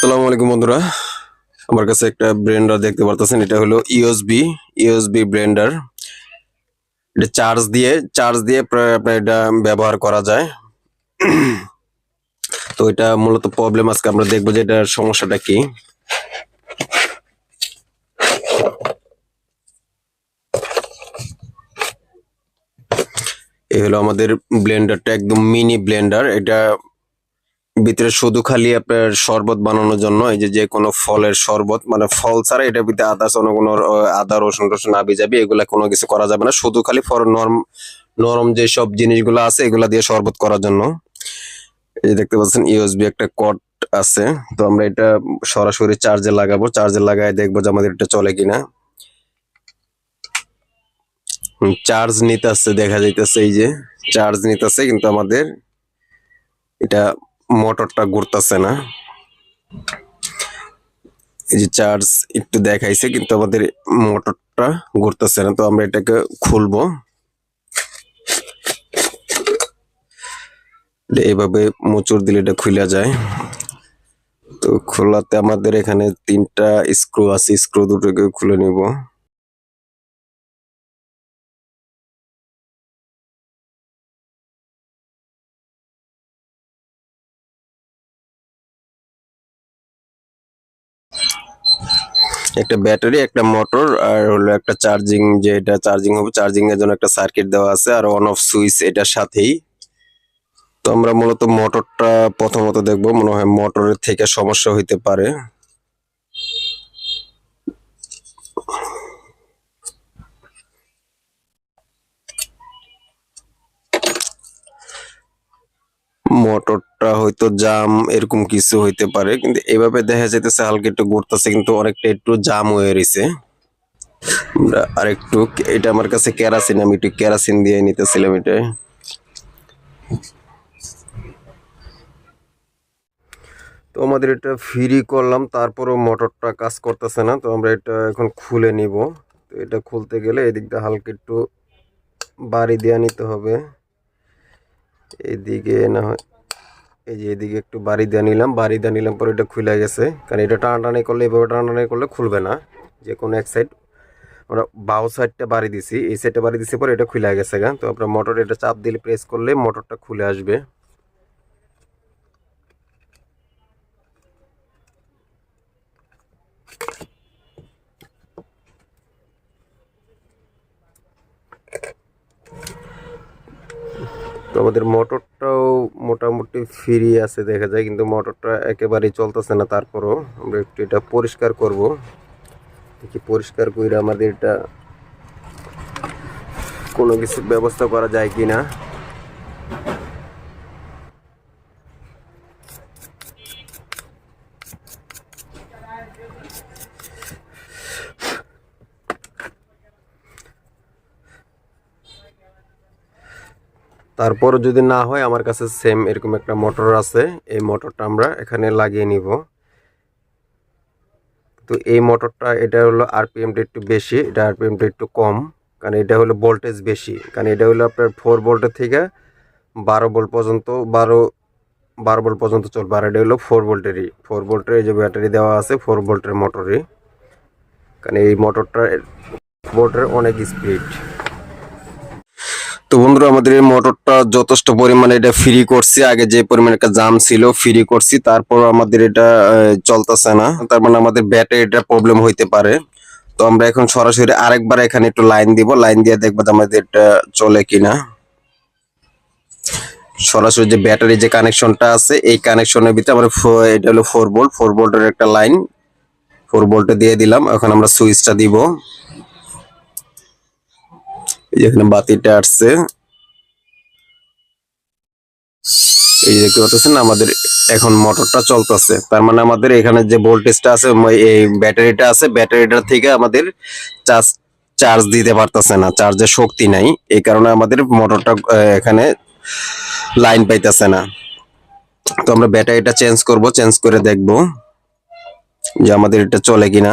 আসসালামু আলাইকুম বন্ধুরা, আমার কাছে একটা ব্লেন্ডার দেখতে পারতেছেন। এটা হলো ইউএসবি ব্লেন্ডার। এটা চার্জ দিয়ে আপনার এটা ব্যবহার করা যায়। তো এটা মূলত প্রবলেম, আজকে আমরা দেখবো যে এটার সমস্যাটা কি। এই হলো আমাদের ব্লেন্ডারটা, একদম মিনি ব্লেন্ডার। এটা ভিতরে শুধু খালি আপনার শরবত বানানোর জন্য, এই যে কোনো ফলের শরবত, মানে ফল ছাড়া এটার ভিতরে আদার্স অন্য কোনো আদা রসুন টসুন আবি যাবি এগুলা কোনো কিছু করা যাবে না, শুধু খালি ফর নরম যে সব জিনিসগুলো আছে এগুলা দিয়ে শরবত করার জন্য। এই যে দেখতে পাচ্ছেন ইউএসবি একটা কর্ড আছে। তো আমরা এটা সরাসরি চার্জে লাগাবো, চার্জে লাগায় দেখবো যে আমাদের এটা চলে কিনা। চার্জ নিতেছে, দেখা যাইতেছে এই যে চার্জ নিতেছে, কিন্তু আমাদের এটা মোটরটা ঘুরতেছে না। এই যে চার্জ একটু দেখাইছে, কিন্তু আমাদের মোটরটা ঘুরতেছে না। তো আমরা এটাকে খুলবো, এইভাবে মোচড় দিলে এটা খুলে যায়। তো খোলাতে আমাদের এখানে 3টা স্ক্রু আছে, স্ক্রু দুটোকে খুলে নিব। একটা ব্যাটারি, একটা মোটর, আর হলো একটা চার্জিং, যে এটা চার্জিং হবে, চার্জিং এর জন্য একটা সার্কিট দেওয়া আছে, আর অন অফ সুইচ এটার সাথেই। তো আমরা মূলত মোটরটা প্রথমত দেখবো, মনে হয় মোটরের থেকে সমস্যা হইতে পারে। মোটরটা হয়তো জাম, এরকম কিছু হইতে পারে, কিন্তু এভাবে দেখা যাইতেছে হালকা একটু ঘুরতেছে, কিন্তু অনেকটা একটু জাম হয়ে রয়েছে। আমরা আরেকটু, এটা আমার কাছে কেরাসিন, আমি একটু কেরাসিন দিয়ে নিতেছিলাম এটা। তো আমাদের এটা ফ্রি করলাম, তারপরও মোটরটা কাজ করতেছে না। তো আমরা এটা এখন খুলে নিব। তো এটা খুলতে গেলে এদিকটা হালকা একটু বাড়ি দেওয়া নিতে হবে। এদিকে না হয়, এই যে এদিকে একটু বাড়ি দিয়ে নিলাম পরে এটা খুলে গেছে। কারণ এটা টানাটানি করলে, এভাবে টানাটানি করলে খুলবে না। যে কোনো এক সাইড, আমরা বাউ সাইডটা বাড়ি দিছি, এই সাইডটা বাড়ি দিছি পরে এটা খুলে গেছে গা। তো আপনার মোটর এটা চাপ দিলে, প্রেস করলে মোটরটা খুলে আসবে। তো আমাদের মোটরটাও মোটামুটি ফ্রি আছে দেখা যায়, কিন্তু মোটরটা একেবারেই চলতেছে না। তারপরও আমরা একটু এটা পরিষ্কার করব, দেখি পরিষ্কার করে আমাদের এটা কোনো কিছু ব্যবস্থা করা যায় কিনা। তারপর যদি না হয়, আমার কাছে সেম এরকম একটা মোটর আছে, এই মোটরটা আমরা এখানে লাগিয়ে নিব। তো এই মোটরটা, এটা হলো আরপিএমটা একটু বেশি, এটা আরপিএমটা একটু কম, কারণ এটা হলো ভোল্টেজ বেশি। কারণ এটা হলো আপনার 4 ভোল্টের থেকে 12 ভোল্ট পর্যন্ত, 12 ভোল্ট পর্যন্ত চলবে। আর এটা হলো 4 ভোল্টের এই যে ব্যাটারি দেওয়া আছে, 4 ভোল্টের মোটরই। কারণ এই মোটরের অনেক স্পিড। তো বন্ধুরা, আমাদের এই মোটরটা যথেষ্ট পরিমাণে এটা ফ্রি করছি, আগে যে পরিমাণে একটা জাম ছিল ফ্রি করছি, তারপর আমাদের এটা চলতেছে না। তার মানে আমাদের ব্যাটারিটা প্রবলেম হইতে পারে। তো আমরা এখন সরাসরি আরেকবার এখানে একটু লাইন দিব, লাইন দিয়ে দেখবো আমাদের এটা চলে কিনা। সরাসরি যে ব্যাটারি যে কানেকশনটা আছে, এই কানেকশনের ভিতরে আমরা এটা হলো 4 ভোল্ট, 4 ভোল্টের একটা লাইন, 4 ভোল্টে দিয়ে দিলাম। এখন আমরা সুইচটা দিব, এই যেখানে বাতিটা আসছে, এই যে দেখতে পাচ্ছেন আমাদের এখন মোটরটা চলতেছে। তার মানে আমাদের এখানে যে ভোল্টেজটা আছে, এই ব্যাটারিটা আছে, ব্যাটারিটার থেকে আমাদের চার্জ চার্জ দিতে পারতেছে না, চার্জের শক্তি নাই। এই কারণে আমাদের মোটরটা এখানে লাইন পাইতেছে না। তো আমরা ব্যাটারিটা চেঞ্জ করব, চেঞ্জ করে দেখব যে আমাদের এটা চলে কিনা।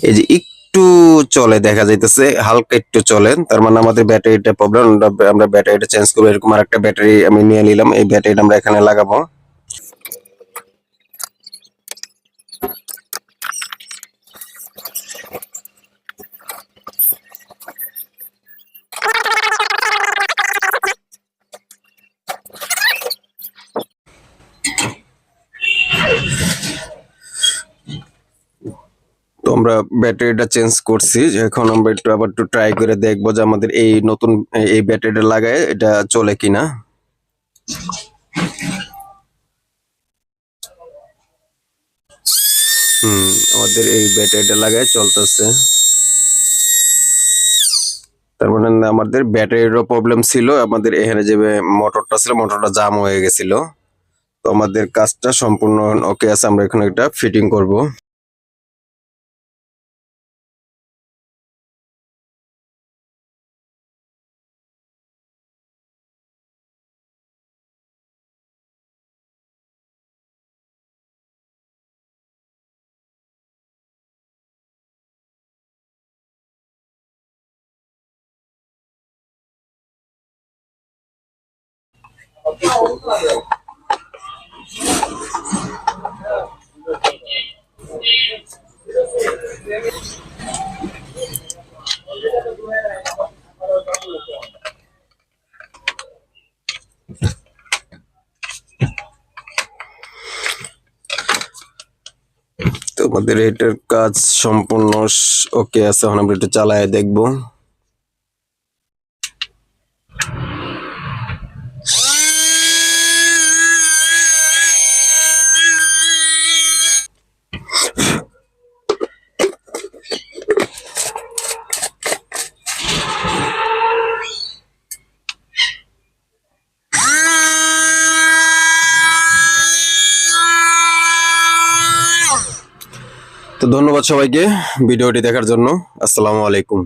এই যে একটু চলে, দেখা যাইতেছে হালকা একটু চলে, তার মানে আমাদের ব্যাটারিটা প্রবলেম। আমরা ব্যাটারিটা চেঞ্জ করবো। এরকম আর একটা ব্যাটারি আমি নিয়ে নিলাম, এই ব্যাটারিটা আমরা এখানে লাগাবো। আমরা ব্যাটারিটা চেঞ্জ করছি, এখন আমরা আবার একটু ট্রাই করে দেখবো যে আমাদের এই নতুন এই ব্যাটারিটা লাগায় এটা চলে কিনা। আমাদের এই ব্যাটারিটা লাগায় চলতেছে। তার মানে আমাদের ব্যাটারিরও প্রবলেম ছিল, আমাদের এখানে যে মোটরটা ছিল মোটরটা জাম হয়ে গেছিল। তো আমাদের কাজটা সম্পূর্ণ ওকে আছে, আমরা এখানে একটা ফিটিং করব। তো আমাদের এটার কাজ সম্পূর্ণ ওকে আছে, এখন আমরা একটু চালায় দেখবো। তো ধন্যবাদ সবাইকে ভিডিওটি দেখার জন্য। আসসালামু আলাইকুম।